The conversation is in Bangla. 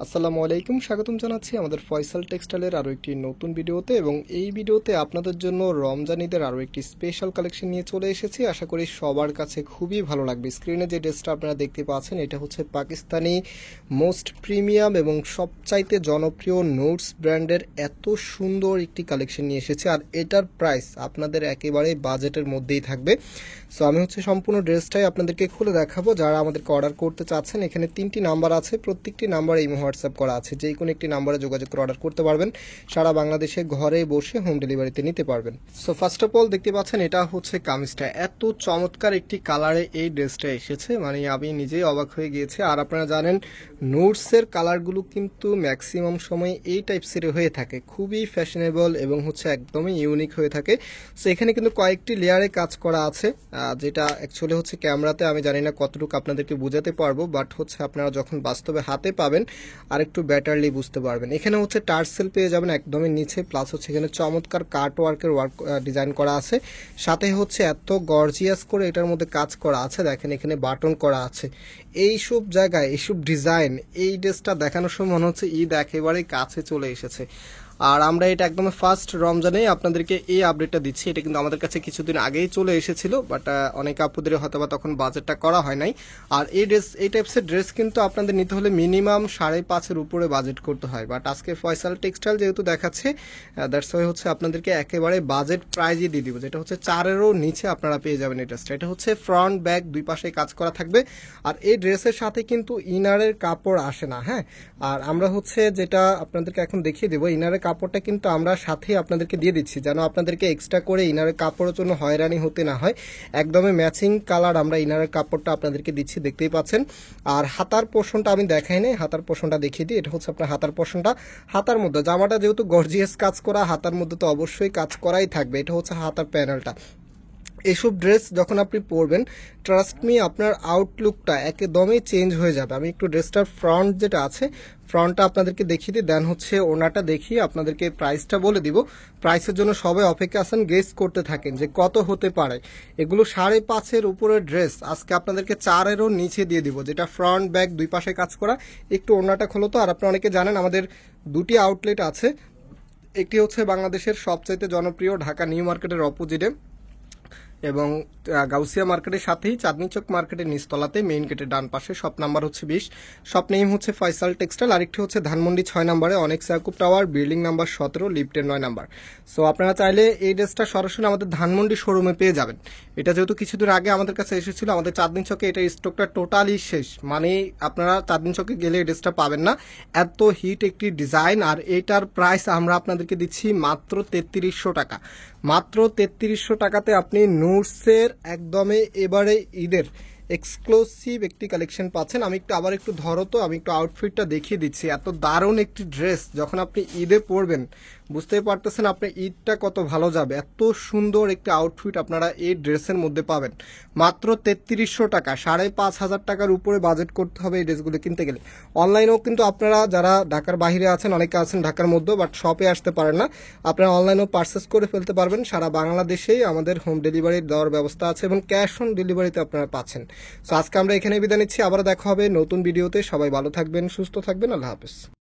আসসালামু আলাইকুম, স্বাগতম জানাচ্ছি আমাদের ফয়সাল টেক্সটাইলের আরও একটি নতুন ভিডিওতে। এবং এই ভিডিওতে আপনাদের জন্য রমজান ঈদের আরও একটি স্পেশাল কালেকশন নিয়ে চলে এসেছি। আশা করি সবার কাছে খুবই ভালো লাগবে। স্ক্রিনে যে ড্রেসটা আপনারা দেখতে পাচ্ছেন এটা হচ্ছে পাকিস্তানি মোস্ট প্রিমিয়াম এবং সবচাইতে জনপ্রিয় নোটস ব্র্যান্ডের এত সুন্দর একটি কালেকশন নিয়ে এসেছে, আর এটার প্রাইস আপনাদের একেবারে বাজেটের মধ্যেই থাকবে। সো আমি হচ্ছে সম্পূর্ণ ড্রেসটাই আপনাদেরকে খুলে দেখাবো। যারা আমাদেরকে অর্ডার করতে চাচ্ছেন, এখানে 3টি নাম্বার আছে, প্রত্যেকটি নাম্বার এই হোয়াটসঅ্যাপ করা আছে, যে কোনো একটি নাম্বারে যোগাযোগ করে অর্ডার করতে পারবেন। সারা বাংলাদেশে ঘরে বসে হোম ডেলিভারিতে নিতে পারবেন। সো ফার্স্ট অফ অল দেখতে পাচ্ছেন এটা হচ্ছে কামিজটা, এত চমৎকার একটি কালারে এই ড্রেসটা এসেছে, মানে আমি নিজেই অবাক হয়ে গিয়েছি। আর আপনারা জানেন নোটসের কালারগুলো কিন্তু ম্যাক্সিমাম সময় এই টাইপসের হয়ে থাকে, খুবই ফ্যাশনেবল এবং হচ্ছে একদমই ইউনিক হয়ে থাকে। সো এখানে কিন্তু কয়েকটি লেয়ারে কাজ করা আছে, যেটা অ্যাকচুয়ালি হচ্ছে ক্যামেরাতে আমি জানি না কতটুকু আপনাদেরকে বোঝাতে পারবো, বাট হচ্ছে আপনারা যখন বাস্তবে হাতে পাবেন আর একটু বেটারলি বুঝতে পারবেন। এখানে হচ্ছে টার্সেল পেয়ে যাবেন একদমই নিচে, প্লাস হচ্ছে এখানে চমৎকার কাট ওয়ার্কের ডিজাইন করা আছে, সাথে হচ্ছে এত গর্জিয়াস করে এটার মধ্যে কাজ করা আছে। দেখেন এখানে বাটন করা আছে। এইসব জায়গায় এইসব ডিজাইন এই ড্রেসটা দেখানোর সময় মনে হচ্ছে ঈদ একেবারে কাছে চলে এসেছে। আর আমরা এটা একদম ফার্স্ট রমজানে আপনাদেরকে এই আপডেটটা দিচ্ছি। এটা কিন্তু আমাদের কাছে কিছুদিন আগেই চলে এসেছিল, বাট অনেক আপুদের হয়তো বা তখন বাজেটটা করা হয় নাই। আর এই টাইপসের ড্রেস কিন্তু আপনাদের নিতে হলে মিনিমাম 5.5-এর উপরে বাজেট করতে হয়, বাট আজকে ফয়সাল টেক্সটাইল যেহেতু দেখাচ্ছে, দ্যাটস ওয়াই হচ্ছে আপনাদেরকে একেবারে বাজেট প্রাইজই দিয়ে দিব, যেটা হচ্ছে 4-এরও নিচে আপনারা পেয়ে যাবেন এই ড্রেসটা। এটা হচ্ছে ফ্রন্ট ব্যাক দুই পাশে কাজ করা থাকবে। আর এই ড্রেসের সাথে কিন্তু ইনারের কাপড় আসে না, হ্যাঁ। আর আমরা হচ্ছে যেটা আপনাদেরকে এখন দেখিয়ে দেবো, ইনারের কাপড়টা কিন্তু আমরা সাথে আপনাদেরকে দিয়ে দিচ্ছি, যেন আপনাদেরকে এক্সট্রা করে ইনারের কাপড়ের জন্য হয়রানি হতে না হয়। একদমই ম্যাচিং কালার আমরা ইনারের কাপড়টা আপনাদেরকে দিচ্ছি, দেখতেই পাচ্ছেন। আর হাতার পোর্শনটা আমি দেখাই নাই, হাতার পোর্শনটা দেখিয়ে দিই। এটা হচ্ছে আপনার হাতার পোর্শনটা। হাতার মধ্যে জামাটা যেহেতু গর্জিয়াস কাজ করা, হাতার মধ্যে তো অবশ্যই কাজ করাই থাকবে। এটা হচ্ছে হাতার প্যানেলটা। এসব ড্রেস যখন আপনি পরবেন, ট্রাস্ট মি, আপনার আউটলুকটা একদমই চেঞ্জ হয়ে যাবে। আমি একটু ড্রেসটার ফ্রন্ট যেটা আছে, ফ্রন্টটা আপনাদেরকে দেখিয়ে দিই, দেন হচ্ছে ওনাটা দেখিয়ে আপনাদেরকে প্রাইসটা বলে দিব। প্রাইসের জন্য সবাই অপেক্ষা আছেন, গেস করতে থাকেন যে কত হতে পারে। এগুলো 5.5-এর উপরের ড্রেস আজকে আপনাদেরকে 4-এরও নিচে দিয়ে দিব, যেটা ফ্রন্ট ব্যাক দুই পাশে কাজ করা। একটু ওনাটা খোলো তো। আর আপনারা অনেকে জানেন আমাদের দুটি আউটলেট আছে। একটি হচ্ছে বাংলাদেশের সবচাইতে জনপ্রিয় ঢাকা নিউ মার্কেটের অপোজিটে, এবং গাউসিয়া মার্কেটের সাথেই চাঁদনী চক মার্কেটের নিচতলাতে মেইন গেটের ডান পাশে। শপ নাম্বার হচ্ছে 20, শপ নেম হচ্ছে ফয়সাল টেক্সটাইল। আরেকটি হচ্ছে ধানমন্ডি 6 নম্বরে অনেক ইয়াকুব টাওয়ার, বিল্ডিং নাম্বার 17, লিফটের 9 নাম্বার। সো আপনারা চাইলে এই ড্রেসটা সরাসরি আমাদের ধানমন্ডি শোরুমে পেয়ে যাবেন। এটা যেহেতু কিছুদিন আগে আমাদের কাছে এসেছিল, আমাদের চাঁদনী চকে এটার স্টকটা টোটালি শেষ, মানে আপনারা চাঁদনী চকে গেলে এই ড্রেসটা পাবেন না, এত হিট একটি ডিজাইন। আর এটার প্রাইস আমরা আপনাদেরকে দিচ্ছি মাত্র 3300 টাকা। মাত্র 3300 টাকাতে আপনি নোটসের একদমই এবারে ঈদের এক্সক্লুসিভ একটি কালেকশন পাচ্ছেন। আমি আবার একটু ধরো তো, আমি একটু আউটফিটটা দেখিয়ে দিচ্ছি। এত দারুণ একটি ড্রেস যখন আপনি ঈদে পরবেন, বুঝতেই পারতেছেন আপনার ঈদটা কত ভালো যাবে। এত সুন্দর একটি আউটফিট আপনারা এই ড্রেসের মধ্যে পাবেন মাত্র 3300 টাকা। 5500 টাকার উপরে বাজেট করতে হবে এই ড্রেসগুলো কিনতে গেলে। অনলাইনেও কিন্তু আপনারা যারা ঢাকার বাইরে আছেন, অনেকে আছেন ঢাকার মধ্যে বাট শপে আসতে পারেন না, আপনারা অনলাইনেও পারচেস করে ফেলতে পারবেন। সারা বাংলাদেশেই আমাদের হোম ডেলিভারি দেওয়ার ব্যবস্থা আছে এবং ক্যাশ অন ডেলিভারিতে আপনারা পাচ্ছেন। সো আজকে আমরা এখানে বিদায় নিচ্ছি, আবার দেখা হবে নতুন ভিডিওতে। সবাই ভালো থাকবেন, সুস্থ থাকবেন, আল্লাহ হাফেজ।